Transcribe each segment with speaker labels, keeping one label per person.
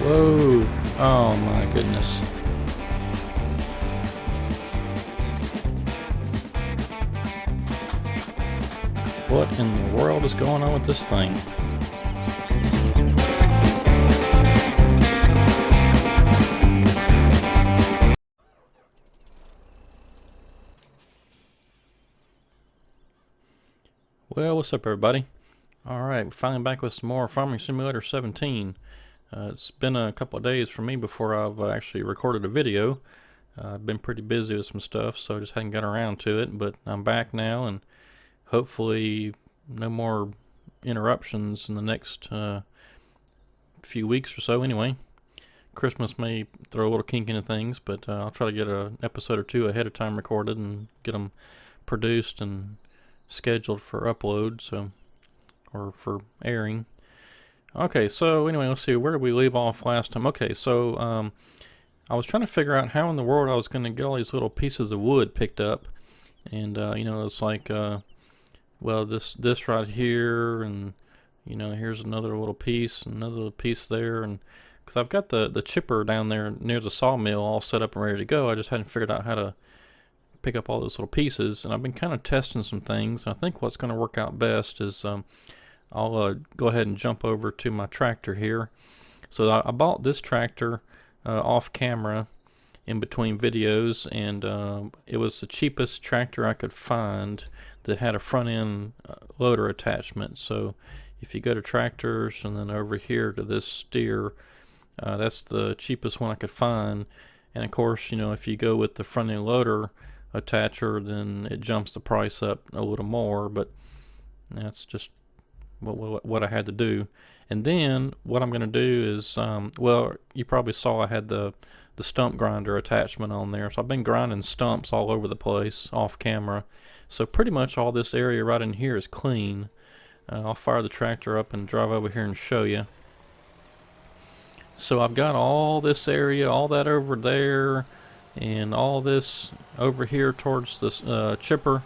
Speaker 1: Whoa. Oh my goodness. What in the world is going on with this thing? Well, what's up everybody? Alright, finally back with some more Farming Simulator 17. It's been a couple of days for me before I've actually recorded a video. I've been pretty busy with some stuff, so I just hadn't got around to it, but I'm back now, and hopefully no more interruptions in the next few weeks or so anyway. Christmas may throw a little kink into things, but I'll try to get an episode or two ahead of time recorded and get them produced and scheduled for upload, or for airing. Okay, so anyway, let's see, where did we leave off last time? Okay, so I was trying to figure out how in the world I was going to get all these little pieces of wood picked up, and it's like, well, this right here, and here's another little piece, another little piece there, and because I've got the chipper down there near the sawmill all set up and ready to go, I just hadn't figured out how to pick up all those little pieces, and I've been kind of testing some things. I think what's going to work out best is I'll go ahead and jump over to my tractor here. So I bought this tractor off camera in between videos, and it was the cheapest tractor I could find that had a front end loader attachment. So if you go to tractors and then over here to this steer, that's the cheapest one I could find. And of course, if you go with the front end loader attacher, then it jumps the price up a little more, but that's just what I had to do. And then what I'm going to do is, well, you probably saw I had the stump grinder attachment on there, so I've been grinding stumps all over the place off camera. So pretty much all this area right in here is clean. I'll fire the tractor up and drive over here and show you. So I've got all this area, all that over there, and all this over here towards this chipper.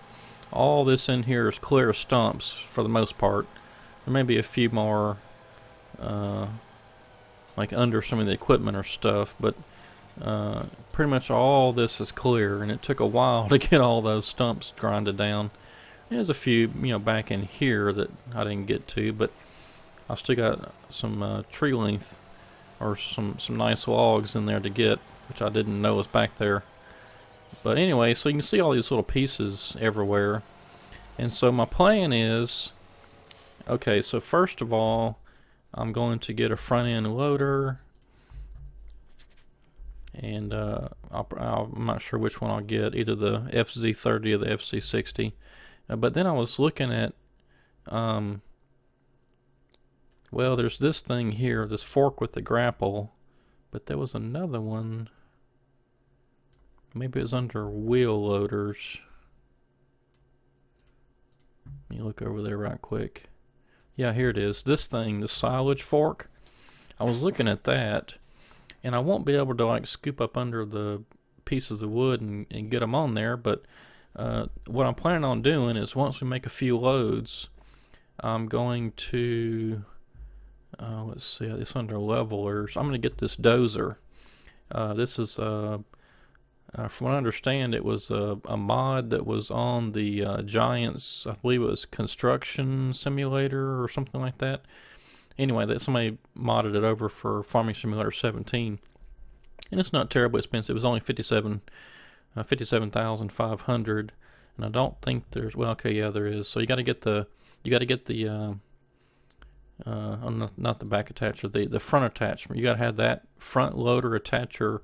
Speaker 1: All this in here is clear of stumps for the most part. There may be a few more like under some of the equipment or stuff, but pretty much all this is clear, and it took a while to get all those stumps grinded down. There's a few back in here that I didn't get to, but I still got some tree length or some nice logs in there to get, which I didn't know was back there. But anyway, so you can see all these little pieces everywhere. And so my plan is, okay, so first of all, I'm going to get a front end loader, and I'm not sure which one I'll get, either the FZ30 or the FZ60. But then I was looking at, well, there's this thing here, this fork with the grapple, but there was another one. Maybe it was under wheel loaders. Let me look over there right quick. Yeah, here it is. This thing, the silage fork. I was looking at that, and I won't be able to like scoop up under the pieces of wood and get them on there, but what I'm planning on doing is once we make a few loads, I'm going to, let's see, it's under levelers. I'm going to get this dozer. This is, from what I understand, it was a mod that was on the Giants, I believe it was Construction Simulator or something like that. Anyway, that somebody modded it over for Farming Simulator 17, and it's not terribly expensive. It was only 57,500, and I don't think there's, well, okay, yeah, there is. So you got to get the not the back attacher, the front attachment. You got to have that front loader attacher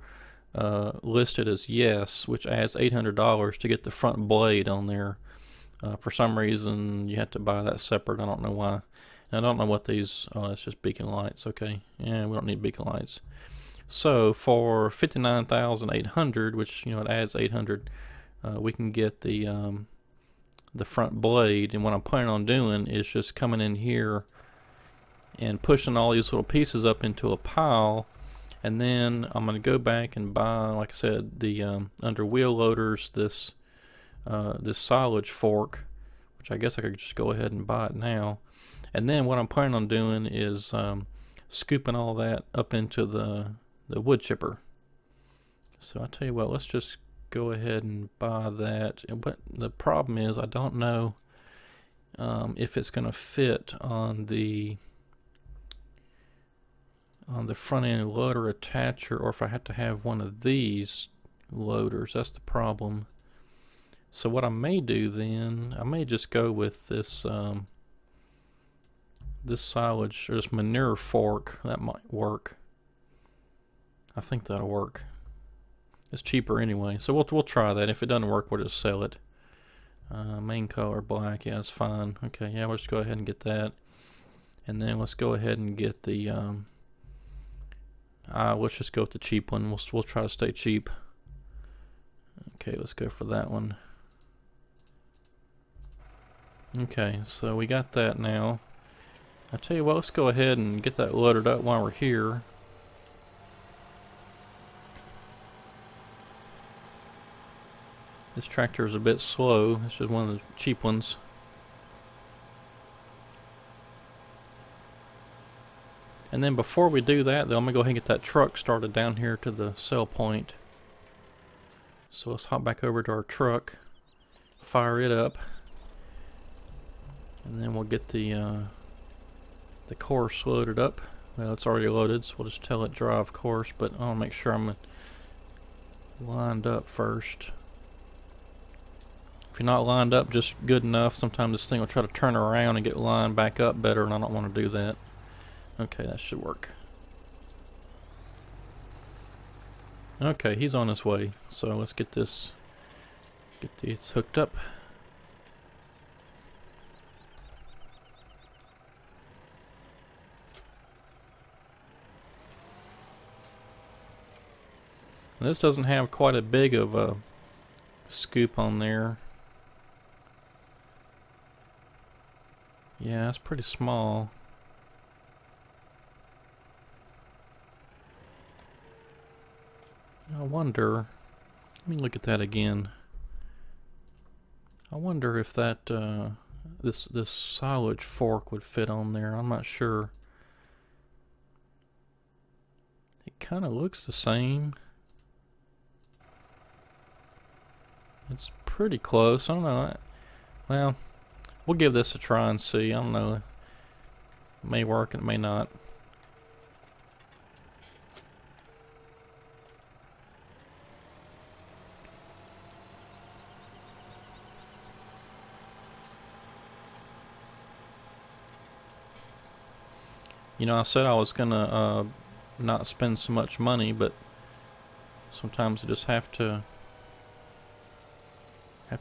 Speaker 1: listed as yes, which adds $800 to get the front blade on there. For some reason, you have to buy that separate. I don't know why. And I don't know what these. Oh, it's just beacon lights. Okay, yeah, we don't need beacon lights. So for 59,800, which it adds 800, we can get the front blade. And what I'm planning on doing is just coming in here and pushing all these little pieces up into a pile, and then I'm going to go back and buy, like I said, the under wheel loaders, this silage fork, which I guess I could just go ahead and buy it now. And then what I'm planning on doing is scooping all that up into the wood chipper. So I tell you what, let's just go ahead and buy that. But the problem is I don't know if it's going to fit on the front end loader attacher, or if I have to have one of these loaders. That's the problem. So what I may do then, I may just go with this this silage or this manure fork. That might work. I think that'll work. It's cheaper anyway, so we'll try that. If it doesn't work, we'll just sell it. Main color black, yeah, it's fine. Okay, yeah, we'll just go ahead and get that, and then let's go ahead and get the let's just go with the cheap one. We'll try to stay cheap. Okay, let's go for that one. Okay, so we got that now. I tell you what, let's go ahead and get that loaded up while we're here. This tractor is a bit slow. This is one of the cheap ones. And then before we do that, though, I'm going to go ahead and get that truck started down here to the sell point. So let's hop back over to our truck, fire it up, and then we'll get the course loaded up. Well, it's already loaded, so we'll just tell it drive course, but I'll make sure I'm lined up first. If you're not lined up just good enough, sometimes this thing will try to turn around and get lined back up better, and I don't want to do that. Okay, that should work. Okay, he's on his way. So let's get these hooked up. This doesn't have quite a big of a scoop on there. Yeah, it's pretty small. I wonder, let me look at that again. I wonder if that this silage fork would fit on there. I'm not sure. It kind of looks the same. It's pretty close. I don't know. Well, we'll give this a try and see. I don't know. It may work, it may not. You know, I said I was gonna not spend so much money, but sometimes I just have to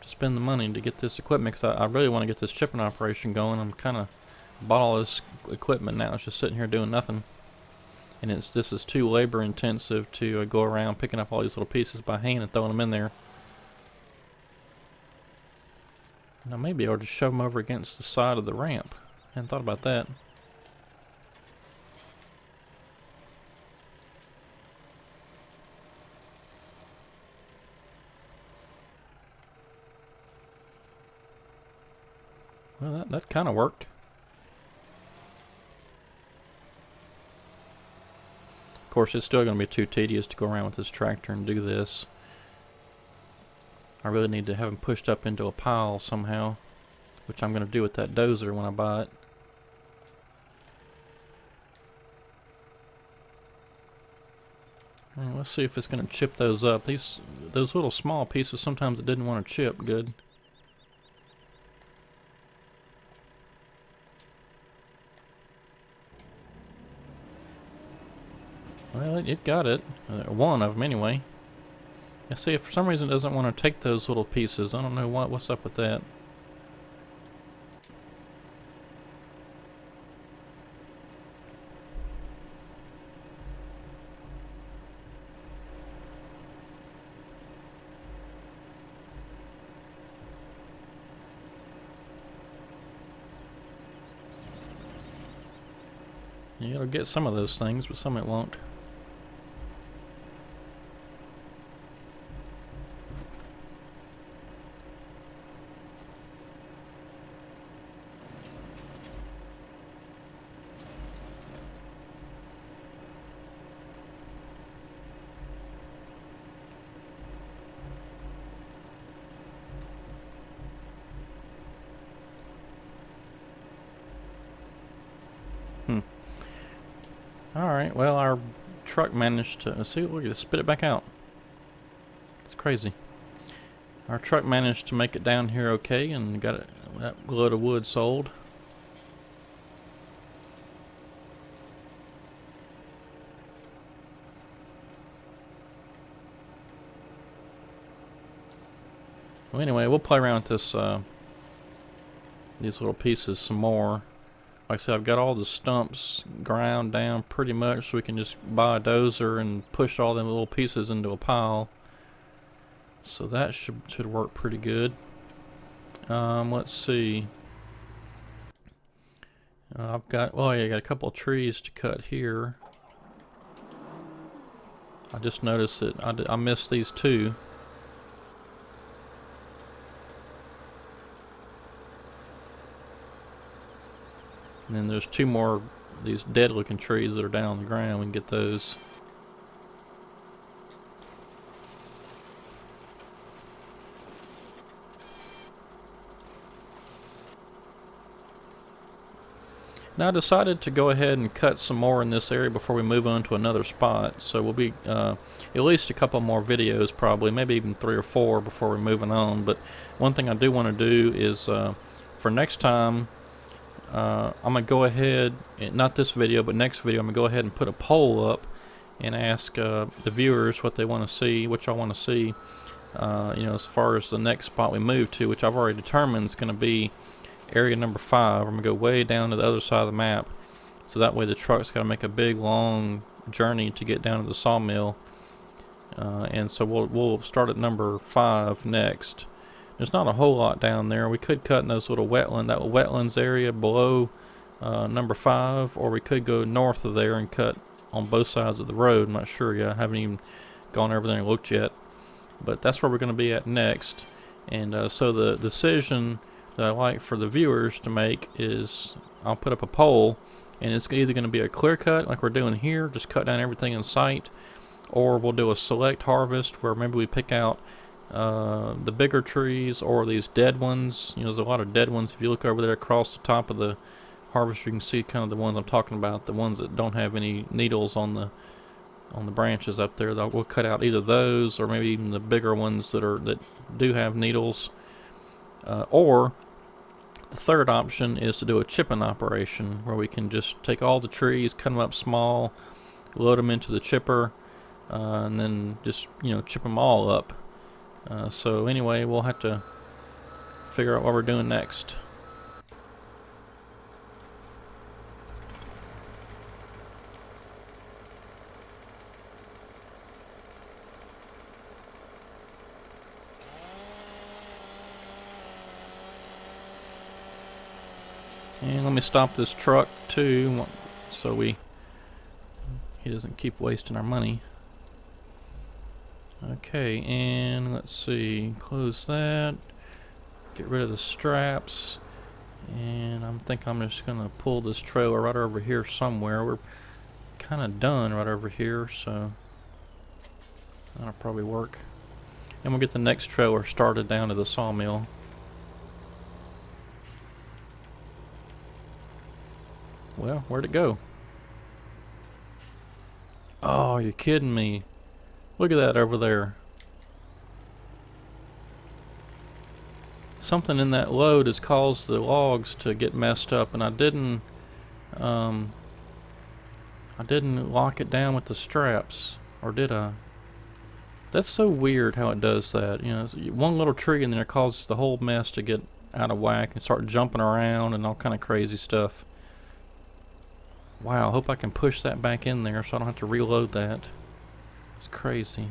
Speaker 1: spend the money to get this equipment, because I really want to get this chipping operation going. I'm kind of bought all this equipment now. It's just sitting here doing nothing, and this is too labor intensive to go around picking up all these little pieces by hand and throwing them in there. Now maybe I ought to shove them over against the side of the ramp. I hadn't thought about that. Well, that kind of worked. Of course, it's still going to be too tedious to go around with this tractor and do this. I really need to have them pushed up into a pile somehow, which I'm going to do with that dozer when I buy it. Alright, let's see if it's going to chip those up. Those little small pieces, sometimes it didn't want to chip good. Well, it got it. One of them, anyway. I see, if for some reason it doesn't want to take those little pieces. I don't know what's up with that. Yeah, it'll get some of those things, but some it won't. Alright, well, our truck managed to... See, look at this, spit it back out. It's crazy. Our truck managed to make it down here okay and got that load of wood sold. Well, anyway, we'll play around with this, these little pieces some more. Like I said, I've got all the stumps ground down pretty much, so we can just buy a dozer and push all them little pieces into a pile. So that should work pretty good. Let's see. I've got, well, yeah, I got a couple of trees to cut here. I just noticed that I missed these two. And then there's two more, these dead looking trees that are down on the ground. We can get those. Now I decided to go ahead and cut some more in this area before we move on to another spot. So we'll be at least a couple more videos probably, maybe even 3 or 4 before we're moving on. But one thing I do want to do is for next time, I'm going to go ahead, not this video, but next video, I'm going to go ahead and put a poll up and ask the viewers what they want to see, what y'all want to see, you know, as far as the next spot we move to, which I've already determined is going to be area number 5. I'm going to go way down to the other side of the map, so that way the truck's got to make a big, long journey to get down to the sawmill, and so we'll start at number 5 next. There's not a whole lot down there. We could cut in those little wetlands area below number 5, or we could go north of there and cut on both sides of the road. I'm not sure yet. I haven't even gone over there and looked yet. But that's where we're going to be at next. And so the decision that I like for the viewers to make is I'll put up a poll, and it's either going to be a clear cut like we're doing here, just cut down everything in sight, or we'll do a select harvest where maybe we pick out the bigger trees or these dead ones. You know, there's a lot of dead ones. If you look over there across the top of the harvest, you can see kind of the ones I'm talking about, the ones that don't have any needles on the branches up there. We'll cut out either those or maybe even the bigger ones that do have needles. Or the third option is to do a chipping operation where we can just take all the trees, cut them up small, load them into the chipper, and then just, you know, chip them all up. So anyway, we'll have to figure out what we're doing next. And let me stop this truck too, so he doesn't keep wasting our money. Okay, and let's see, close that, get rid of the straps, and I think I'm just gonna pull this trailer right over here somewhere. We're kind of done right over here, so that'll probably work. And we'll get the next trailer started down to the sawmill. Well, where'd it go? Oh, you're kidding me. Look at that over there. Something in that load has caused the logs to get messed up, and I didn't lock it down with the straps, or did I? That's so weird how it does that. You know, it's one little tree and then it causes the whole mess to get out of whack and start jumping around and all kind of crazy stuff. Wow, I hope I can push that back in there so I don't have to reload that. It's crazy.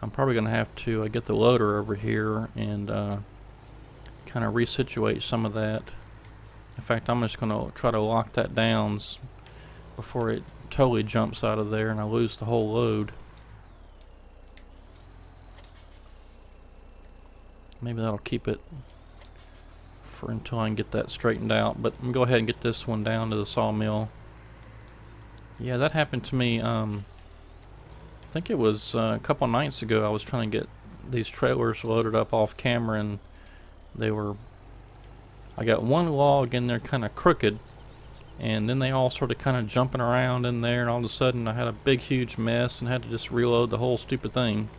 Speaker 1: I'm probably going to have to get the loader over here and kind of resituate some of that. In fact, I'm just going to try to lock that down before it totally jumps out of there and I lose the whole load. Maybe that'll keep it for until I can get that straightened out. But I'm going to go ahead and get this one down to the sawmill. Yeah, that happened to me think it was a couple nights ago I was trying to get these trailers loaded up off camera, and they were, I got one log in there kind of crooked, and then they all started kind of jumping around in there, and all of a sudden I had a big huge mess and had to just reload the whole stupid thing.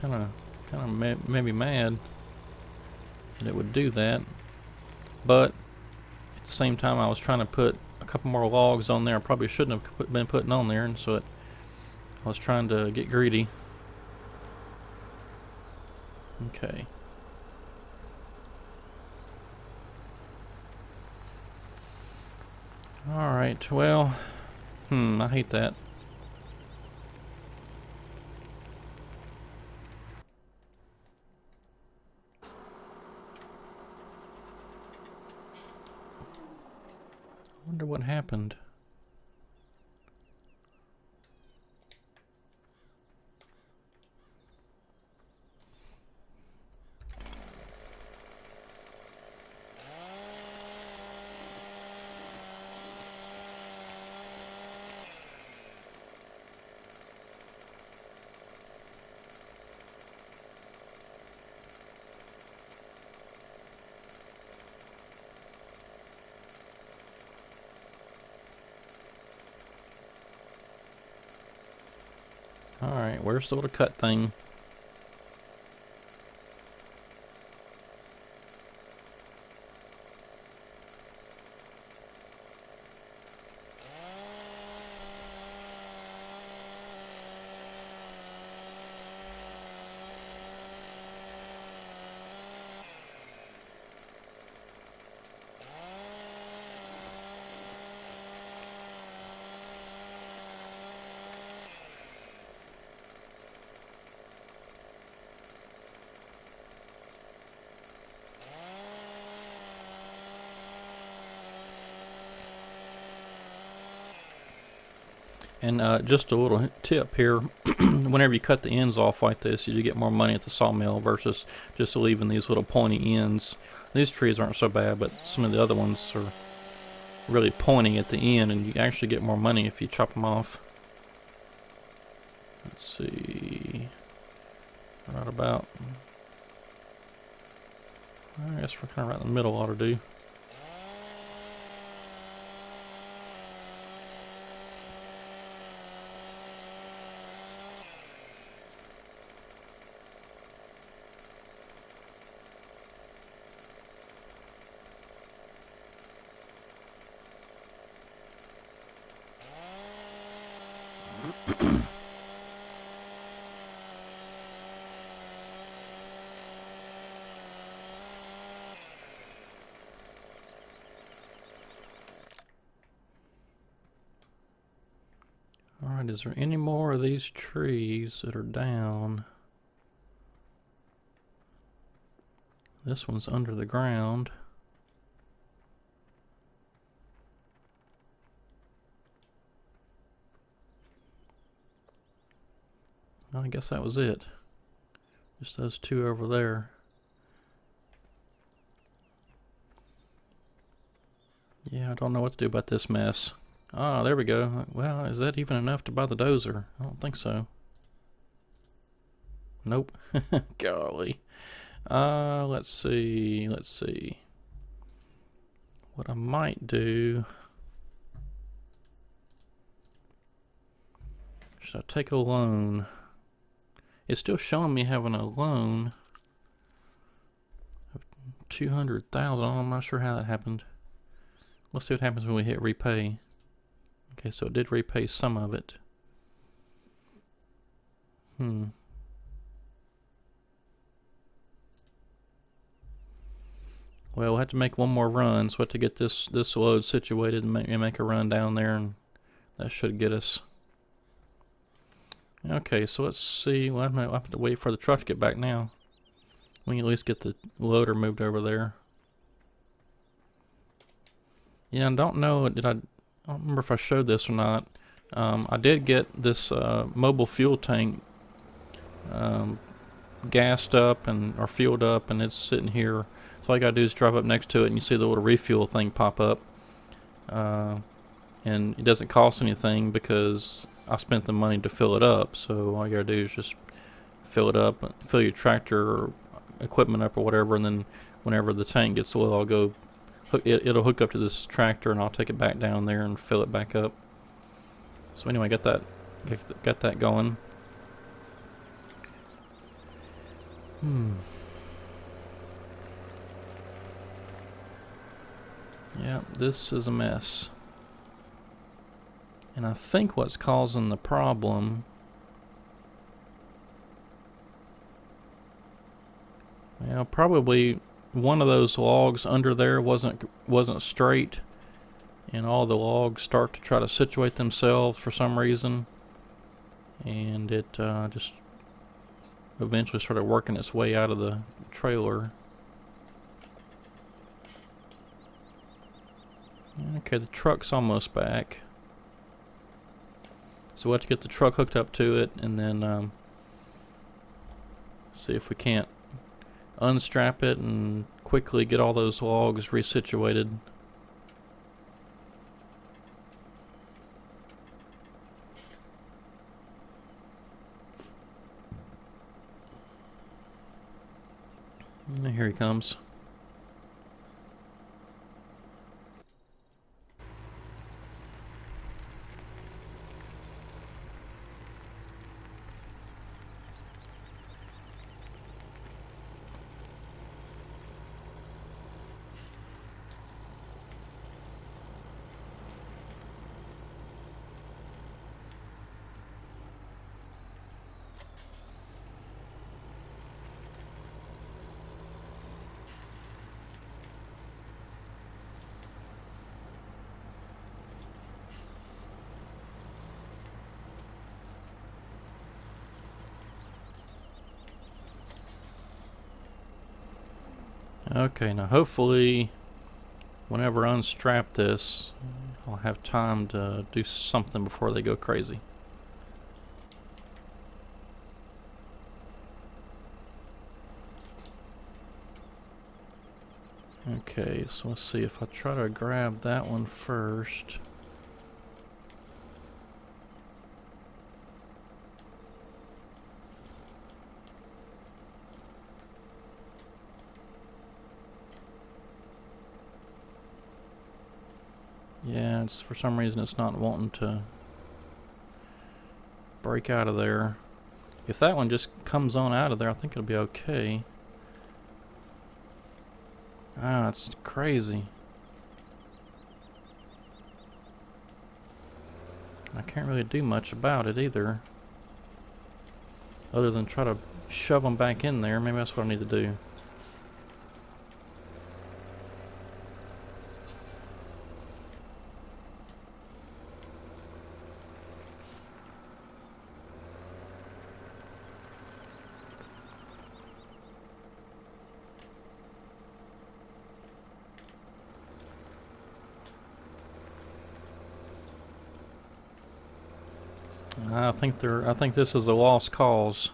Speaker 1: Kind of made me mad that it would do that, but at the same time I was trying to put a couple more logs on there I probably shouldn't have been putting on there, and so I was trying to get greedy. Okay. Alright, well, I hate that. I wonder what happened. Alright, where's the little cut thing? And just a little tip here, whenever you cut the ends off like this, you do get more money at the sawmill versus just leaving these little pointy ends. These trees aren't so bad, but some of the other ones are really pointy at the end, and you actually get more money if you chop them off. Let's see, right about, I guess we're kind of right in the middle ought to do. Alright, is there any more of these trees that are down? This one's under the ground. I guess that was it. Just those two over there. Yeah, I don't know what to do about this mess. Ah, there we go. Well, is that even enough to buy the dozer? I don't think so. Nope. Golly. Let's see. What I might do... Should I take a loan? It's still showing me having a loan of 200,000. I'm not sure how that happened. Let's see what happens when we hit repay. Okay, so it did repay some of it. Well, we'll have to make one more run, so we'll have to get this load situated and make a run down there, and that should get us. Okay, so let's see. Well, I'll have to wait for the truck to get back now. We can at least get the loader moved over there. Yeah, I don't know. I don't remember if I showed this or not. I did get this mobile fuel tank gassed up or fueled up, and it's sitting here. So all you gotta do is drive up next to it, and you see the little refuel thing pop up. and it doesn't cost anything because I spent the money to fill it up. So all you gotta do is just fill it up, fill your tractor or equipment up or whatever, and then whenever the tank gets full, I'll go. It'll hook up to this tractor, and I'll take it back down there and fill it back up. So anyway, got that going. Yeah, this is a mess. And I think what's causing the problem, well, probably one of those logs under there wasn't straight, and all the logs start to try to situate themselves for some reason, and it just eventually started working its way out of the trailer. Okay, the truck's almost back. So we'll have to get the truck hooked up to it, and then see if we can't unstrap it and quickly get all those logs resituated. And here he comes. Okay, now hopefully whenever I unstrap this, I'll have time to do something before they go crazy. Okay, so let's see if I try to grab that one first. Yeah, it's for some reason it's not wanting to break out of there. If that one just comes on out of there, I think it'll be okay. Ah, it's crazy. I can't really do much about it either, other than try to shove them back in there. Maybe that's what I need to do. I think this is a lost cause.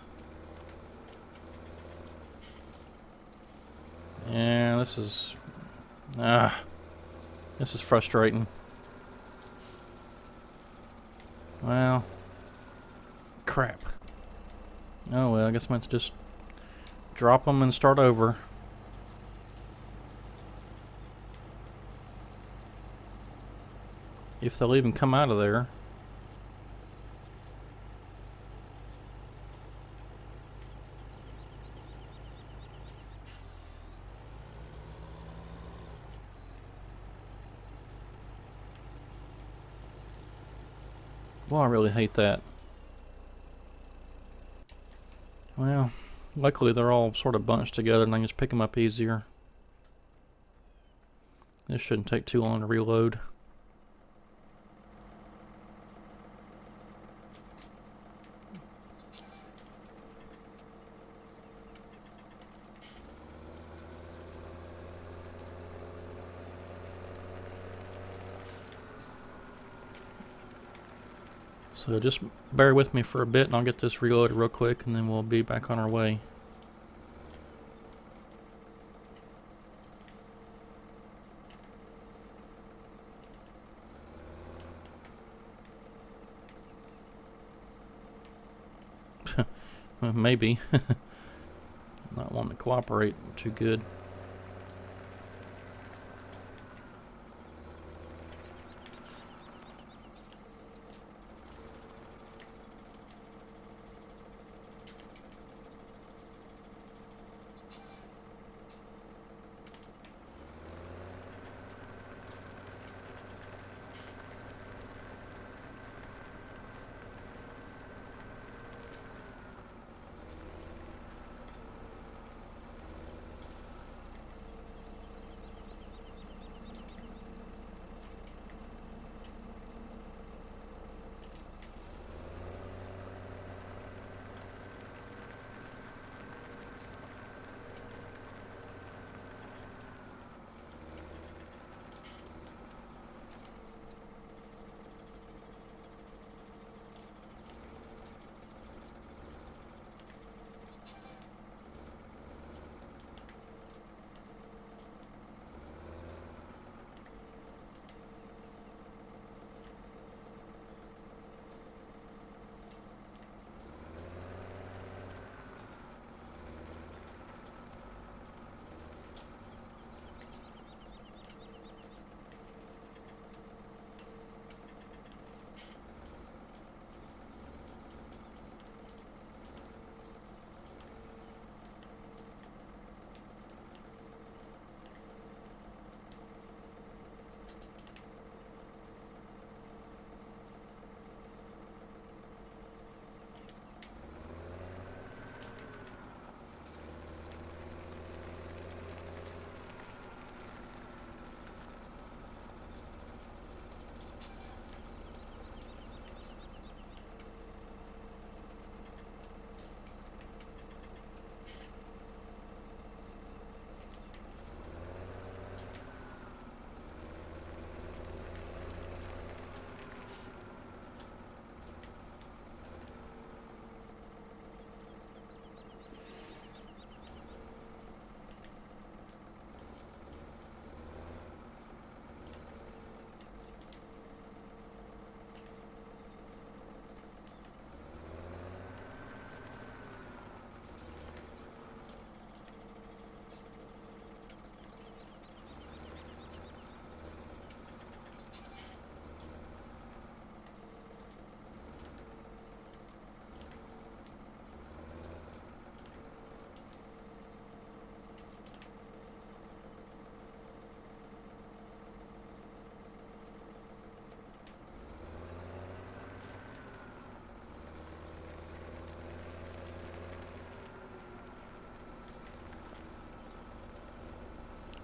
Speaker 1: Yeah, this is frustrating. Well, crap. Oh well, I guess I'm going to just drop them and start over. If they'll even come out of there. Well, I really hate that. Well, luckily they're all sort of bunched together and I can just pick them up easier. This shouldn't take too long to reload. So just bear with me for a bit and I'll get this reloaded real quick and then we'll be back on our way. Maybe. Not wanting to cooperate too good.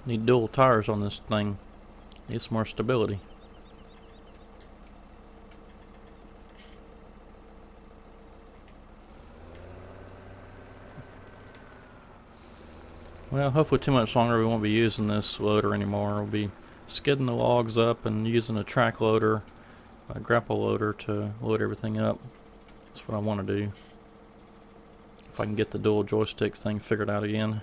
Speaker 1: Need dual tires on this thing. Needs more stability. Well, hopefully too much longer we won't be using this loader anymore. We'll be skidding the logs up and using a track loader, a grapple loader to load everything up. That's what I want to do. If I can get the dual joystick thing figured out again.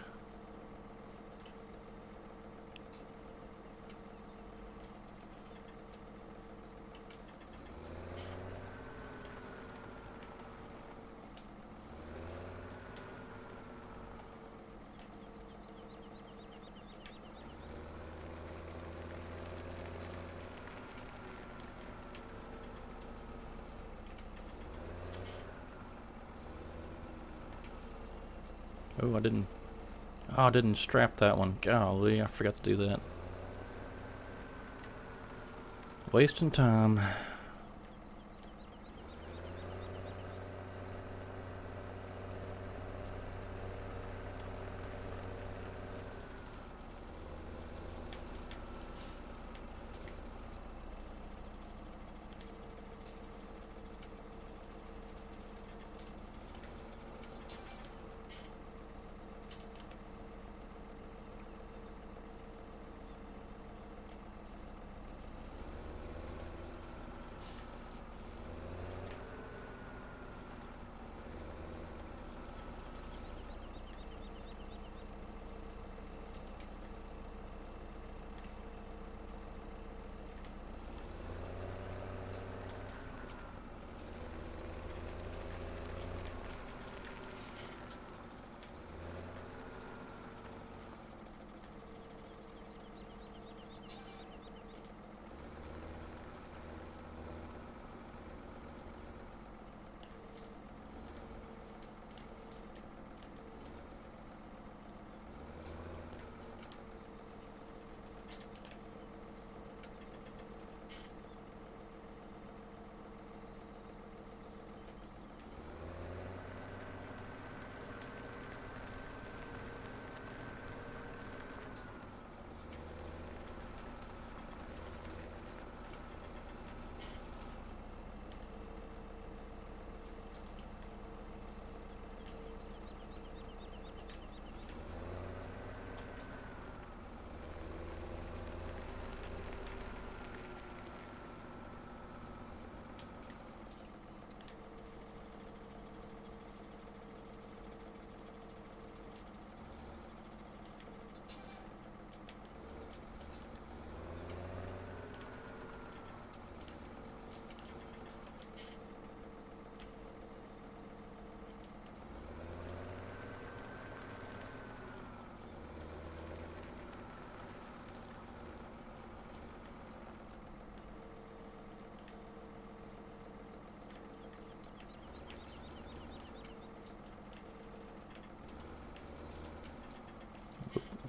Speaker 1: Oh, I didn't strap that one. Golly, I forgot to do that. Wasting time.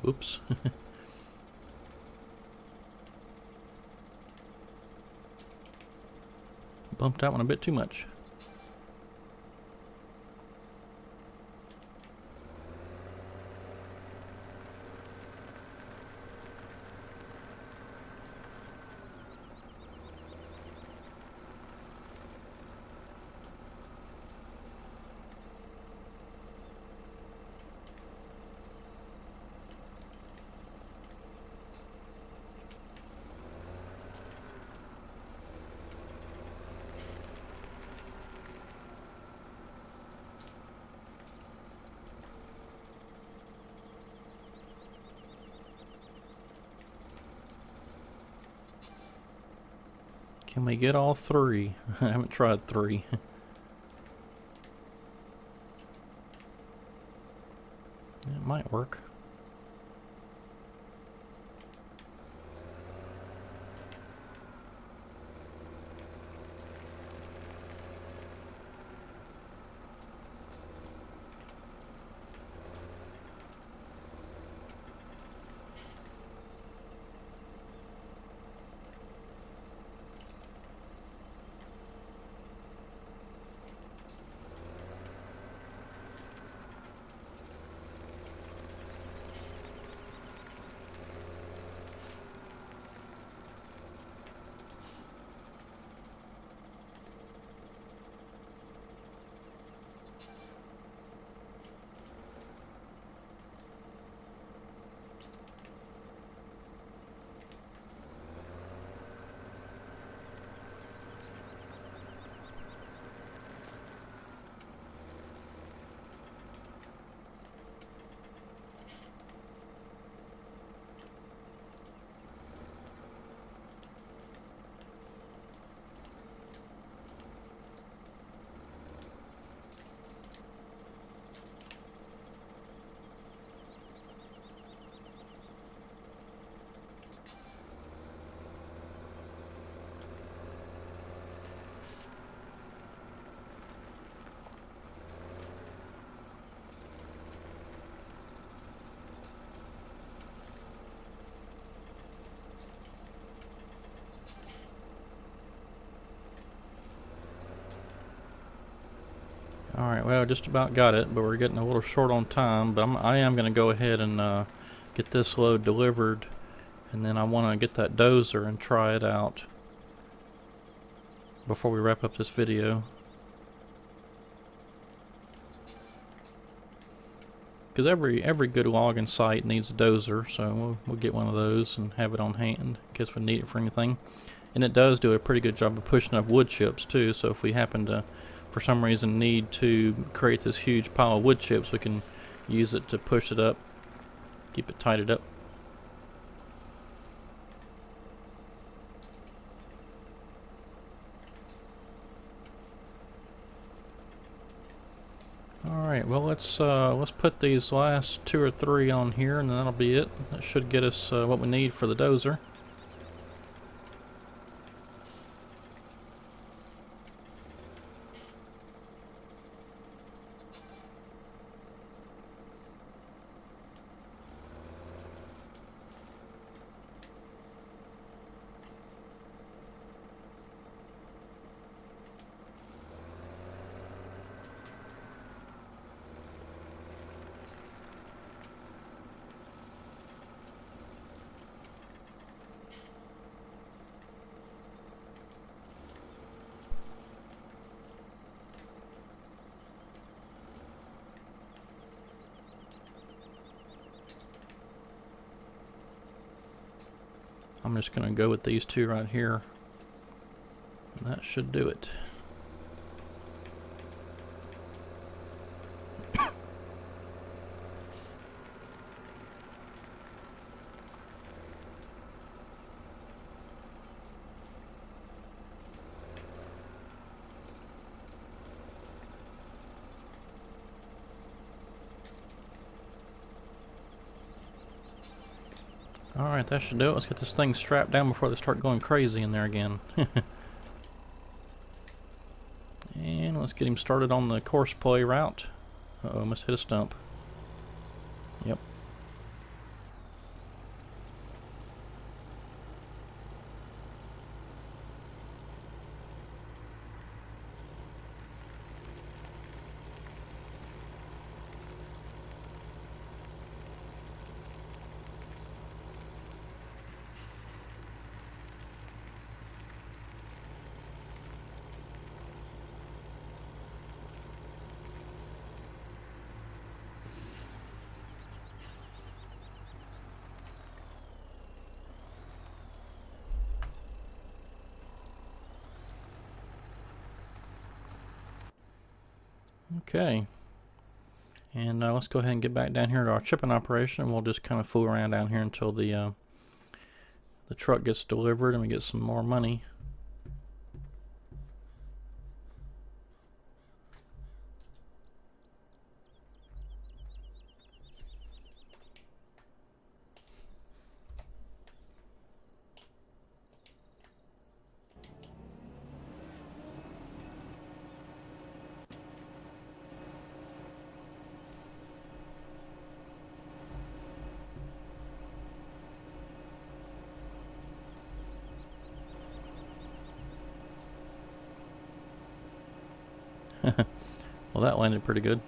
Speaker 1: Whoops. Bumped that one a bit too much. Can we get all three? I haven't tried three. It might work. Alright, well, just about got it, but we're getting a little short on time. But I am going to go ahead and get this load delivered, and then I want to get that dozer and try it out before we wrap up this video. Because every good logging site needs a dozer, so we'll get one of those and have it on hand in case we need it for anything. And it does do a pretty good job of pushing up wood chips too, so if we happen to, for some reason, need to create this huge pile of wood chips, we can use it to push it up, keep it tidied up. Alright, well let's put these last 2 or 3 on here, and then that'll be it. That should get us what we need for the dozer. I'm just going to go with these 2 right here. And that should do it. Alright, that should do it. Let's get this thing strapped down before they start going crazy in there again. And let's get him started on the course play route. Uh-oh, must hit a stump. Yep. Okay. And let's go ahead and get back down here to our chipping operation. We'll just kind of fool around down here until the truck gets delivered and we get some more money. Well, that landed pretty good.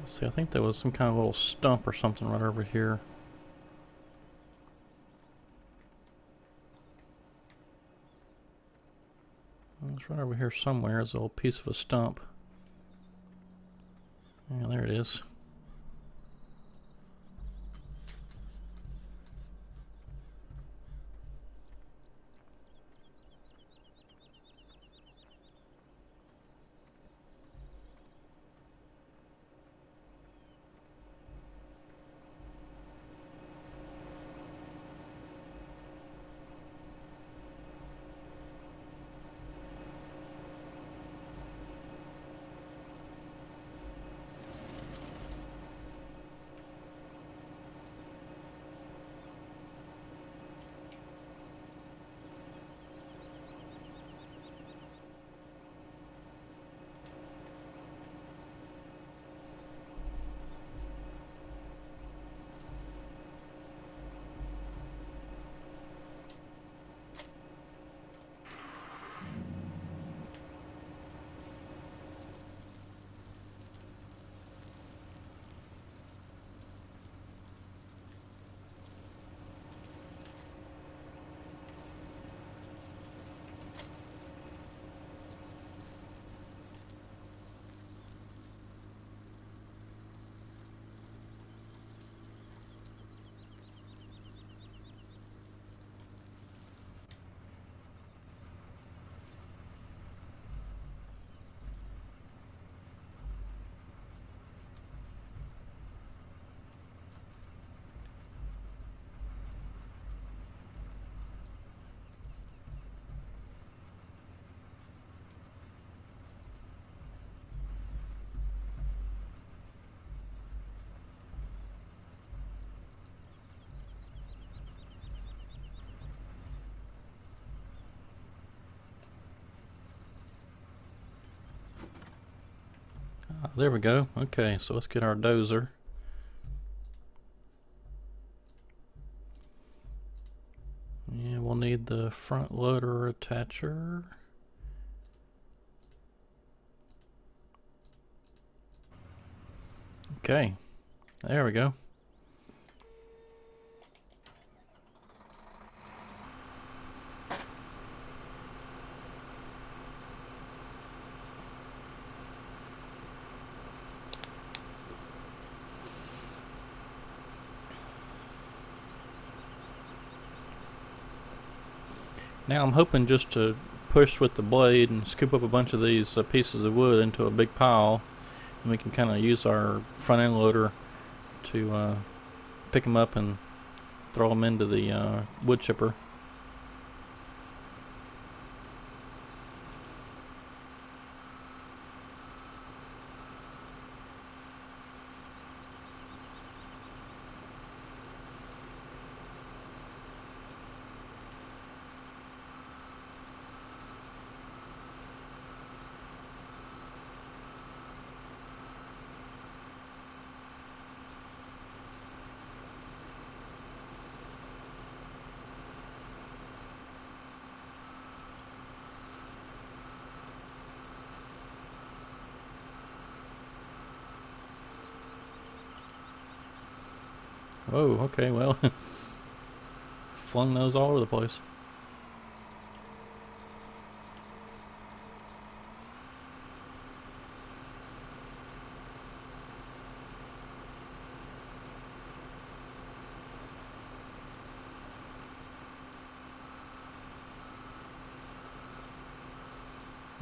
Speaker 1: Let's see, I think there was some kind of little stump or something right over here. It's right over here somewhere. It's a little piece of a stump. Yeah, there it is. There we go. Okay, so let's get our dozer. Yeah, we'll need the front loader attacher. Okay, there we go. Now I'm hoping just to push with the blade and scoop up a bunch of these pieces of wood into a big pile, and we can kind of use our front end loader to pick them up and throw them into the wood chipper. Whoa, okay, well, flung those all over the place.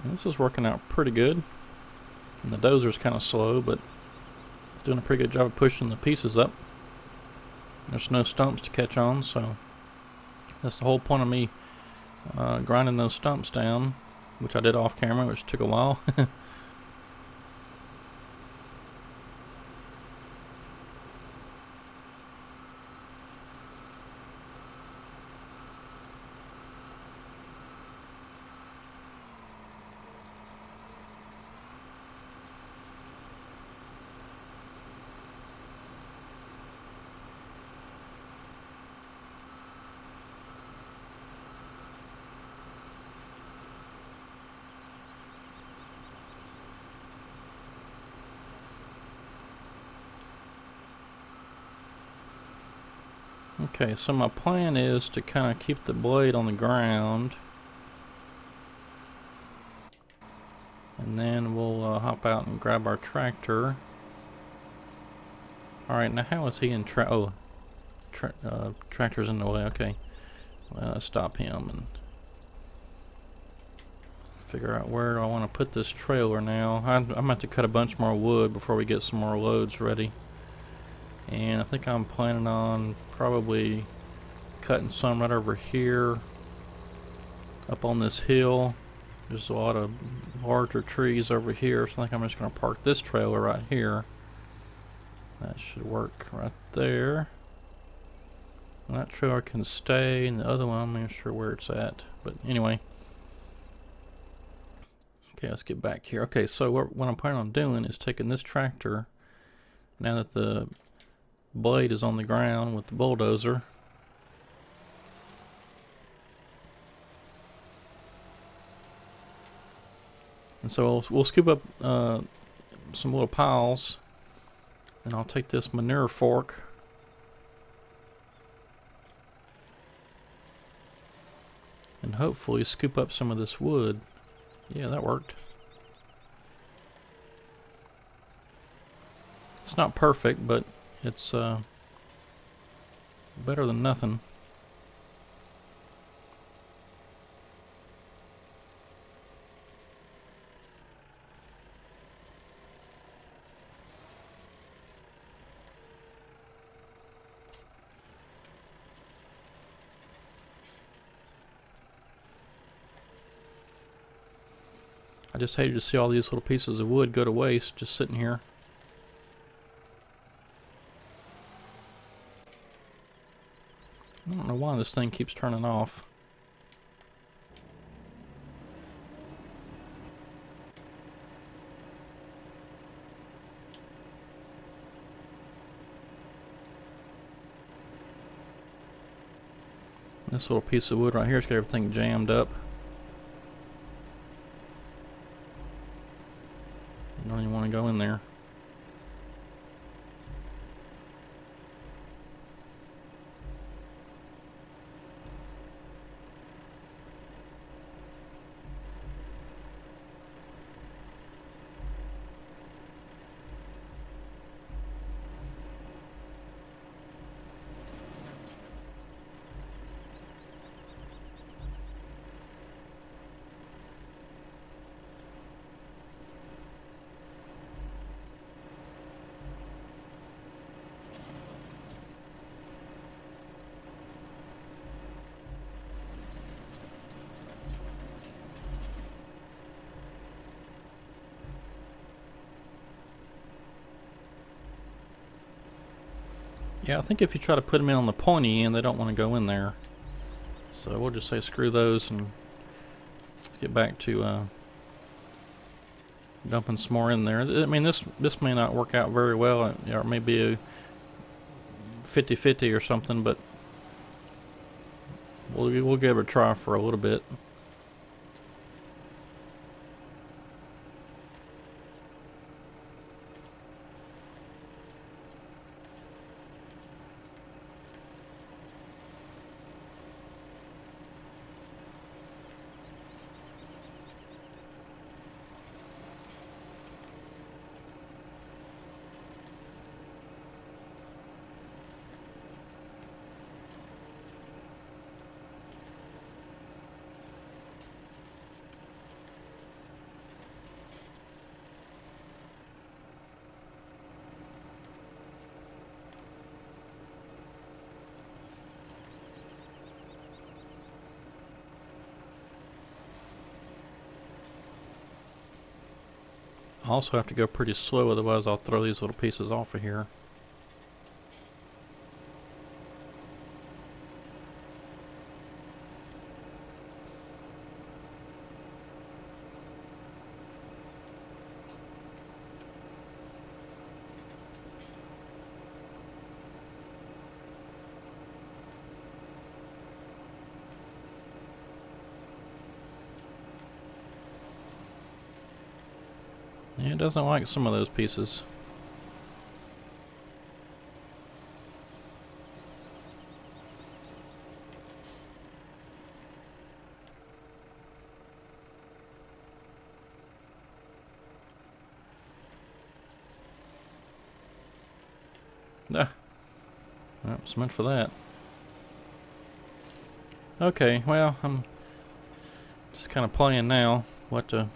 Speaker 1: And this is working out pretty good. And the dozer's kind of slow, but it's doing a pretty good job of pushing the pieces up. There's no stumps to catch on, so that's the whole point of me grinding those stumps down, which I did off camera, which took a while. Okay, so my plan is to kind of keep the blade on the ground, and then we'll hop out and grab our tractor. Alright, now how is he in tractor's in the way, okay. Well, let's stop him and figure out where do I want to put this trailer now. I'm going to have to cut a bunch more wood before we get some more loads ready. And I think I'm planning on probably cutting some right over here up on this hill. There's a lot of larger trees over here, so I think I'm just going to park this trailer right here. That should work right there. And that trailer can stay, and the other one I'm not sure where it's at, but anyway. Okay, let's get back here. Okay, so what I'm planning on doing is taking this tractor, now that the blade is on the ground with the bulldozer, and so we'll scoop up some little piles, and I'll take this manure fork and hopefully scoop up some of this wood. Yeah, that worked. It's not perfect, but it's better than nothing. I just hated to see all these little pieces of wood go to waste just sitting here. I don't know why this thing keeps turning off. This little piece of wood right here's got everything jammed up. I don't even want to go in there. Yeah, I think if you try to put them in on the pointy end, they don't want to go in there. So we'll just say screw those, and let's get back to dumping some more in there. I mean, this may not work out very well, or maybe a 50-50 or something, but we'll give it a try for a little bit. also have to go pretty slow, otherwise I'll throw these little pieces off of here. Yeah, it doesn't like some of those pieces. Ah, it's meant for that. Okay, well, I'm just kind of playing now. We'll have to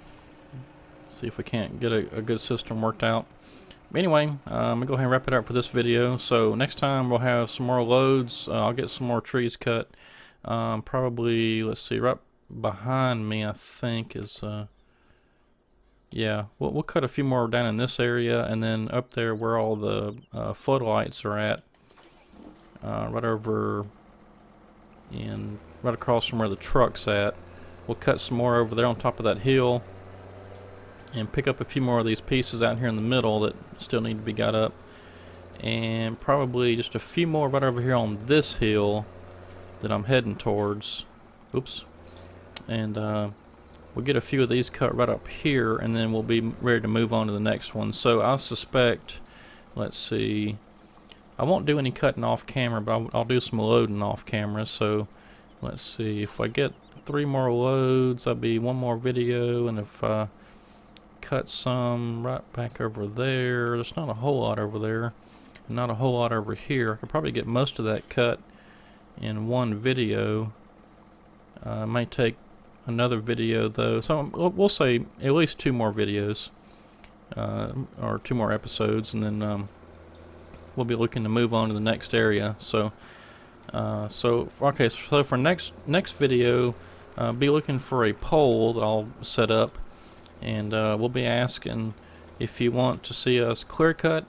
Speaker 1: see if we can't get a good system worked out. Anyway, I'm going to go ahead and wrap it up for this video. So next time we'll have some more loads. I'll get some more trees cut. Probably, let's see, right behind me I think is, yeah, we'll cut a few more down in this area, and then up there where all the floodlights are at, right over in, right across from where the truck's at. We'll cut some more over there on top of that hill, and pick up a few more of these pieces out here in the middle that still need to be got up, and probably just a few more right over here on this hill that I'm heading towards. Oops. And we'll get a few of these cut right up here, and then we'll be ready to move on to the next one. So I suspect, let's see, I won't do any cutting off camera, but I'll do some loading off camera. So let's see, if I get 3 more loads, that'll be 1 more video, and if I cut some right back over there's not a whole lot over there, not a whole lot over here. I could probably get most of that cut in 1 video. It might take another video though, so we'll say at least 2 more videos, or 2 more episodes, and then we'll be looking to move on to the next area. So okay, so for next video, be looking for a poll that I'll set up, and we'll be asking if you want to see us clear cut,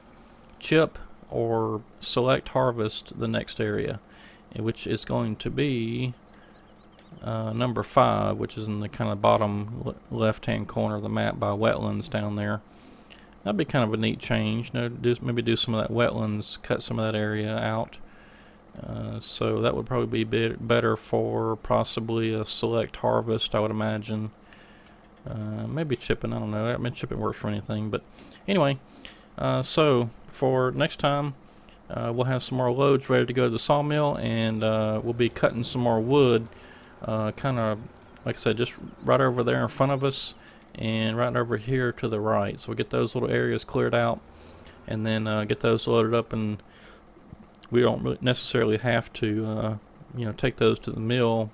Speaker 1: chip, or select harvest the next area, which is going to be number 5, which is in the kind of bottom left hand corner of the map by wetlands down there. That'd be kind of a neat change. Maybe do some of that wetlands, cut some of that area out. So that would probably be better for possibly a select harvest, I would imagine. Maybe chipping, I don't know. I mean, chipping works for anything. But anyway, so for next time, we'll have some more loads ready to go to the sawmill, and we'll be cutting some more wood, kind of, like I said, just right over there in front of us, and right over here to the right. So we'll get those little areas cleared out, and then get those loaded up, and we don't really necessarily have to take those to the mill.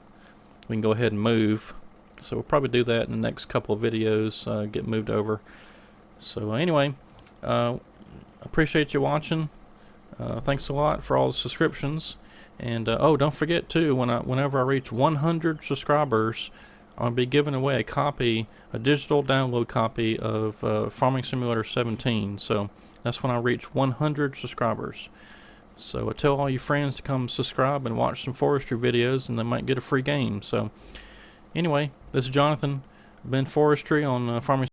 Speaker 1: We can go ahead and move. So we'll probably do that in the next couple of videos, get moved over. So anyway, appreciate you watching. Thanks a lot for all the subscriptions. And oh, don't forget too, whenever I reach 100 subscribers, I'll be giving away a digital download copy of Farming Simulator 17. So that's when I reach 100 subscribers. So tell all your friends to come subscribe and watch some forestry videos, and they might get a free game. So anyway, this is Jonathan, Ben Forestry on Farming